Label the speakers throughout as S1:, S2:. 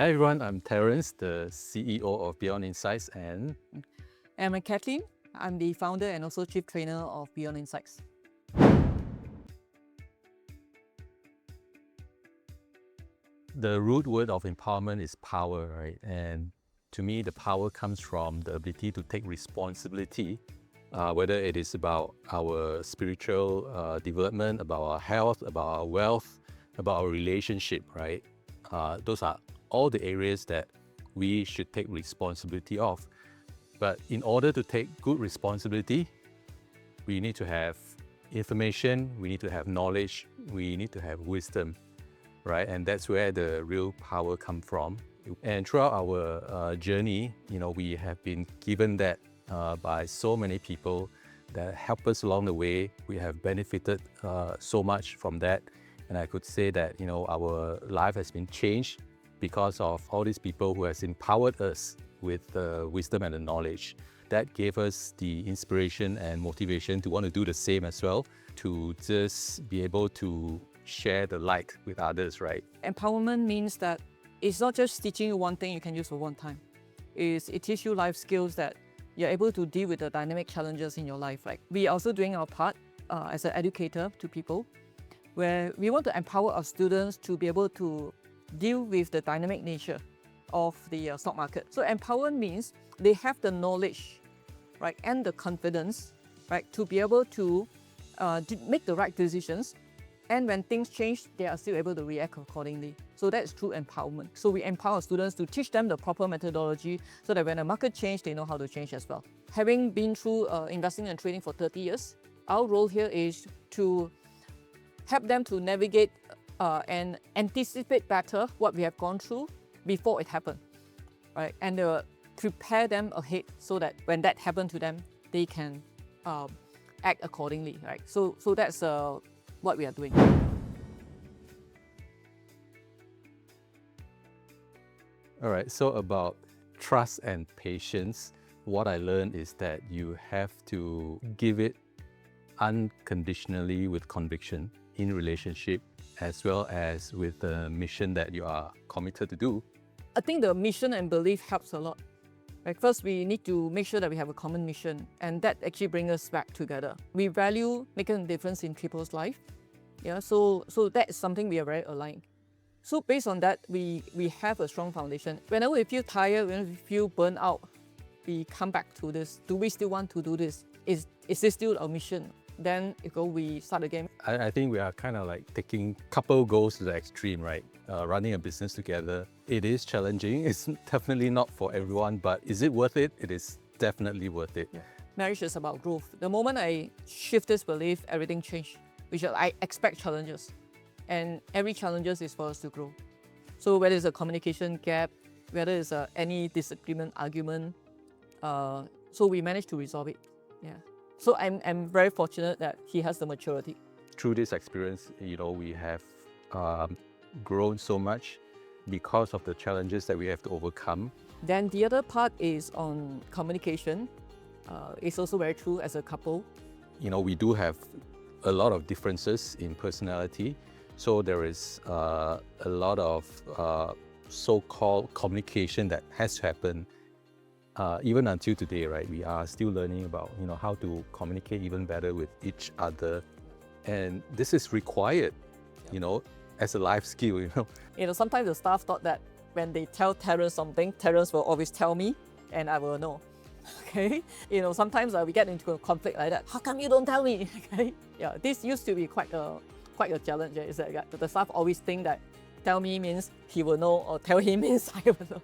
S1: Hi everyone, I'm Terence, the CEO of Beyond Insights, and
S2: I'm Kathlyn. I'm the founder and also chief trainer of Beyond Insights.
S1: the root word of empowerment is power, right? And to me, the power comes from the ability to take responsibility, whether it is about our spiritual development, about our health, about our wealth, about our relationship, right? Those are all the areas that we should take responsibility of. But in order to take good responsibility, we need to have information, we need to have knowledge, we need to have wisdom, right? And that's where the real power comes from. And throughout our journey, we have been given that by so many people that help us along the way. We have benefited so much from that. And I could say that, our life has been changed because of all these people who has empowered us with the wisdom and the knowledge. That gave us the inspiration and motivation to want to do the same as well, to just be able to share the light with others, right?
S2: Empowerment means that it's not just teaching you one thing you can use for one time. It teaches you life skills that you're able to deal with the dynamic challenges in your life. Like we are also doing our part as an educator to people, where we want to empower our students to be able to deal with the dynamic nature of the stock market. So empowerment means they have the knowledge, right, and the confidence, right, to be able to make the right decisions. And when things change, they are still able to react accordingly. So that's true empowerment. So we empower students to teach them the proper methodology so that when the market changes, they know how to change as well. Having been through investing and trading for 30 years, our role here is to help them to navigate and anticipate better what we have gone through before it happened, right? And prepare them ahead so that when that happens to them, they can act accordingly, right? So that's what we are doing.
S1: All right, so about trust and patience, what I learned is that you have to give it unconditionally with conviction in relationship, as well as with the mission that you are committed to do.
S2: I think the mission and belief helps a lot. Like first, we need to make sure that we have a common mission, and that actually brings us back together. We value making a difference in people's life. Yeah, so that is something we are very aligned. So based on that, we have a strong foundation. Whenever we feel tired, whenever we feel burnt out, we come back to this. Do we still want to do this? Is this still our mission? Then we start again.
S1: I think we are kind of like taking couple goals to the extreme, right? Running a business together. It is challenging. It's definitely not for everyone, but is it worth it? It is definitely worth it.
S2: Yeah. Marriage is about growth. The moment I shift this belief, everything changed. Which I expect challenges, and every challenge is for us to grow. So whether it's a communication gap, whether it's any disagreement, argument, so we managed to resolve it. Yeah. So I'm very fortunate that he has the maturity.
S1: Through this experience, we have grown so much because of the challenges that we have to overcome.
S2: Then the other part is on communication. It's also very true as a couple.
S1: We do have a lot of differences in personality, so there is a lot of so-called communication that has to happen. Even until today, right? We are still learning about how to communicate even better with each other, and this is required, as a life skill.
S2: Sometimes the staff thought that when they tell Terence something, Terence will always tell me, and I will know. Okay, sometimes we get into a conflict like that. How come you don't tell me? Okay, yeah, this used to be quite a challenge. Is that the staff always think that tell me means he will know, or tell him means I will know.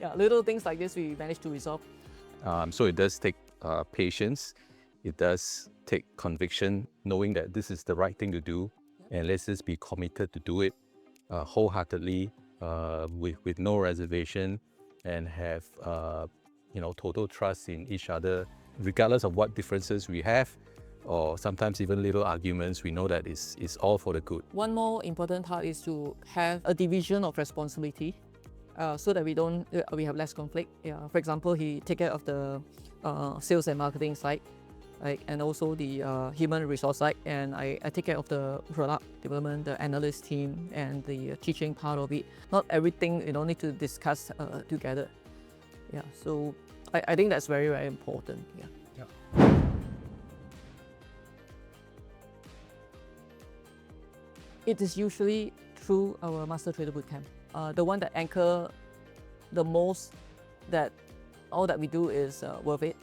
S2: Yeah, little things like this we managed to resolve.
S1: So it does take patience. It does take conviction, knowing that this is the right thing to do, and let's just be committed to do it wholeheartedly, with no reservation, and have total trust in each other, regardless of what differences we have, or sometimes even little arguments. We know that it's all for the good.
S2: One more important part is to have a division of responsibility, so that we have less conflict. Yeah. For example, he take care of the sales and marketing side. right? And also the human resource side, and I take care of the product development, the analyst team, and the teaching part of it. Not everything need to discuss together. Yeah, so I think that's very, very important. Yeah. It is usually through our Master Trader Bootcamp. The one that anchor the most that all that we do is worth it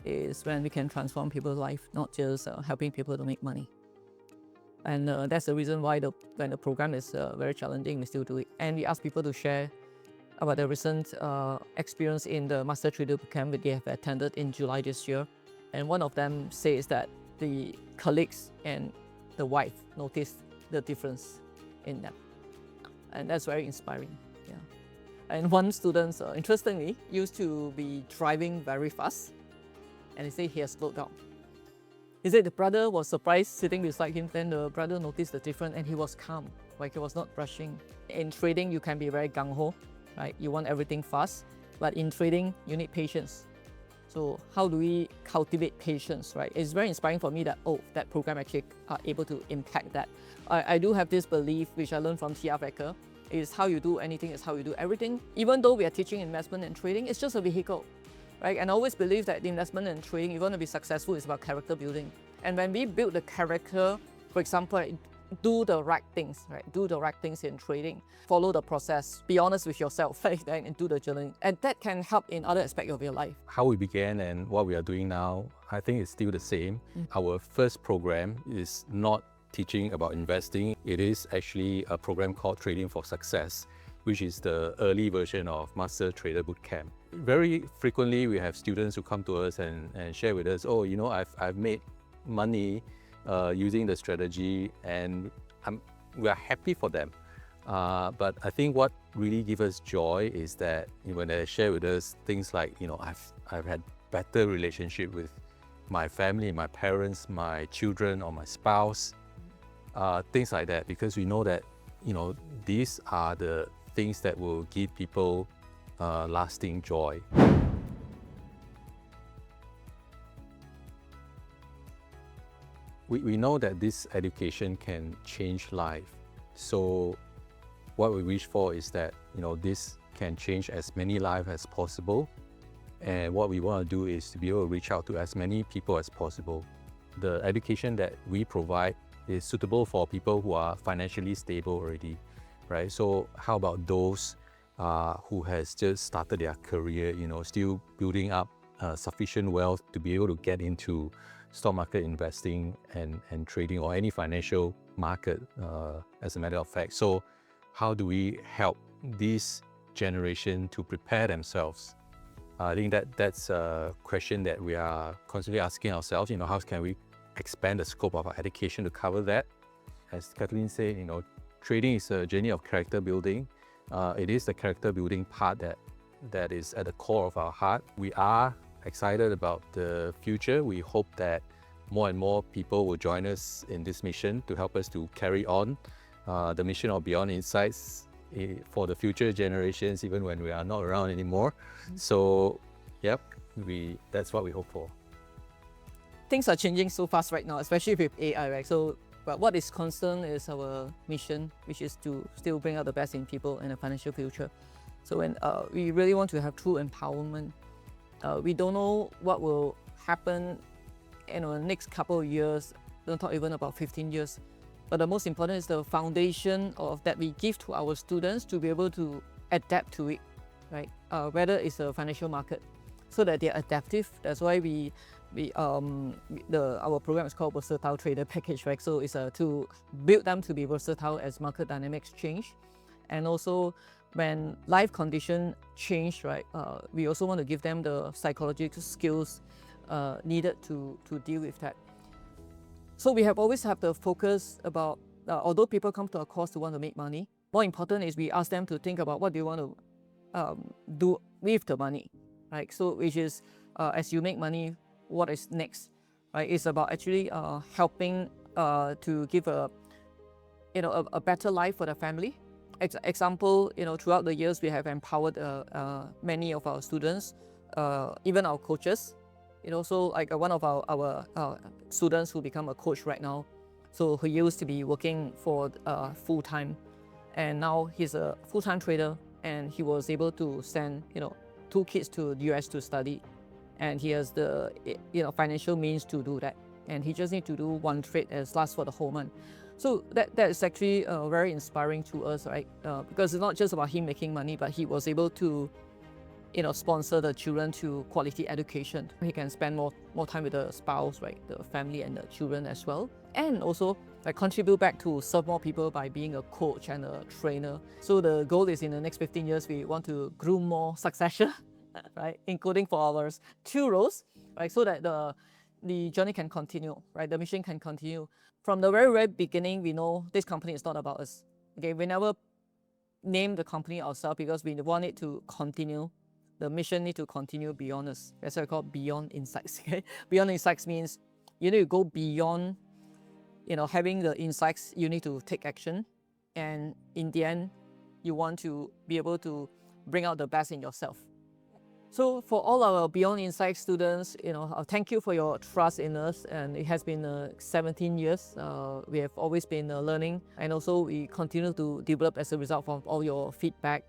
S2: is when we can transform people's life, not just helping people to make money. And that's the reason why when the program is very challenging, we still do it. And we ask people to share about the recent experience in the Master Trader Bootcamp that they have attended in July this year. And one of them says that the colleagues and the wife noticed the difference in them. And that's very inspiring. Yeah. And one student, interestingly, used to be driving very fast, and he said he has slowed down. He said the brother was surprised sitting beside him, then the brother noticed the difference and he was calm, like he was not rushing. In trading, you can be very gung-ho, right? You want everything fast, but in trading, you need patience. So how do we cultivate patience, right? It's very inspiring for me that, that program actually are able to impact that. I do have this belief, which I learned from Teoh, is how you do anything is how you do everything. Even though we are teaching investment and trading, it's just a vehicle, right? And I always believe that the investment and trading, if you want to be successful, is about character building. And when we build the character, for example, do the right things, right? Do the right things in trading. Follow the process. Be honest with yourself, right? And do the journaling. And that can help in other aspects of your life.
S1: How we began and what we are doing now, I think it's still the same. Our first program is not teaching about investing. It is actually a program called Trading for Success, which is the early version of Master Trader Bootcamp. Very frequently, we have students who come to us and share with us, I've made money using the strategy, and we are happy for them. But I think what really gives us joy is that when they share with us things like, I've had better relationship with my family, my parents, my children, or my spouse, things like that, because we know that, these are the things that will give people lasting joy. We know that this education can change life. So what we wish for is that, this can change as many lives as possible. And what we want to do is to be able to reach out to as many people as possible. The education that we provide is suitable for people who are financially stable already, right? So how about those who has just started their career, still building up sufficient wealth to be able to get into stock market investing and trading, or any financial market, as a matter of fact. So how do we help this generation to prepare themselves? I think that's a question that we are constantly asking ourselves. How can we expand the scope of our education to cover that? As Kathlyn said, trading is a journey of character building. It is the character building part that is at the core of our heart. We are excited about the future. We hope that more and more people will join us in this mission to help us to carry on the mission of Beyond Insights for the future generations, even when we are not around anymore. So, that's what we hope for.
S2: Things are changing so fast right now, especially with AI, right? So, but what is constant is our mission, which is to still bring out the best in people and a financial future. So when we really want to have true empowerment, we don't know what will happen in the next couple of years, don't talk even about 15 years. But the most important is the foundation of that we give to our students to be able to adapt to it, right? Whether it's a financial market, so that they're adaptive. That's why our program is called Versatile Trader Package, right? So it's to build them to be versatile as market dynamics change. And also when life conditions change, right, we also want to give them the psychological skills needed to deal with that. So we have always have the focus about, although people come to our course to want to make money, more important is we ask them to think about what do you want to do with the money, right? So which is, as you make money, what is next, right? It's about actually helping to give a better life for the family. Example, throughout the years we have empowered many of our students, even our coaches, Also like one of our students who become a coach right now. So he used to be working for full-time, and now he's a full-time trader, and he was able to send 2 kids to the US to study, and he has the financial means to do that, and he just need to do one trade as lasts for the whole month. So that is actually very inspiring to us, right? Because it's not just about him making money, but he was able to sponsor the children to quality education. He can spend more time with the spouse, right, the family and the children as well, and also contribute back to serve more people by being a coach and a trainer. So the goal is in the next 15 years, we want to groom more succession, right, including for our 2 roles, right, so that the journey can continue, right, the mission can continue. From the very beginning, we know this company is not about us. Okay, we never named the company ourselves because we want it to continue. The mission need to continue beyond us. That's what I call beyond insights. Okay? Beyond insights means you need to go beyond, having the insights. You need to take action, and in the end, you want to be able to bring out the best in yourself. So for all our Beyond Insights students, thank you for your trust in us. And it has been 17 years. We have always been learning, and also we continue to develop as a result of all your feedback.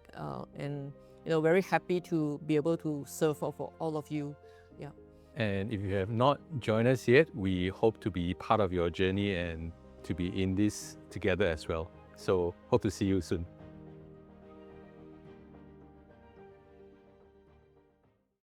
S2: And very happy to be able to serve for all of you. Yeah.
S1: And if you have not joined us yet, we hope to be part of your journey and to be in this together as well. So hope to see you soon.